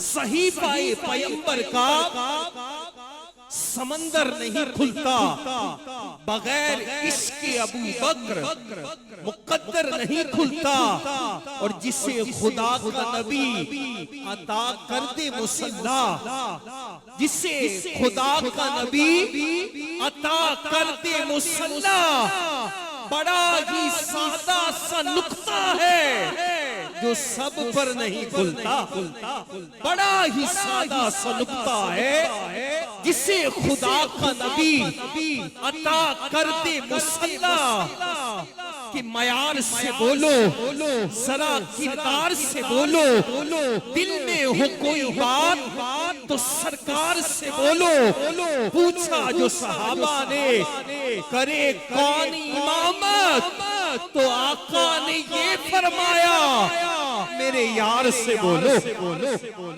सहीफाए पैगंबर का समंदर नहीं खुलता, बगैर इश्क अबू बकर मुकद्दर नहीं खुलता। और जिसे खुदा का नबी अता कर दे मुसल्ला, जिसे खुदा का नबी अता कर दे मुसल्ला, बड़ा ही सादा सा नुक्ता है जो सब पर नहीं खुलता। बड़ा ही सादा सा नुक्ता है जिसे खुदा का नबी अता कर दे मुसल्ला। कि मयार से बोलो, जरा किरदार से बोलो, दिल में हो कोई बात तो सरकार से बोलो। पूछा जो सहाबा ने करे कौन इमामत, तो आका ने ये फरमाया मेरे यार से बोलो।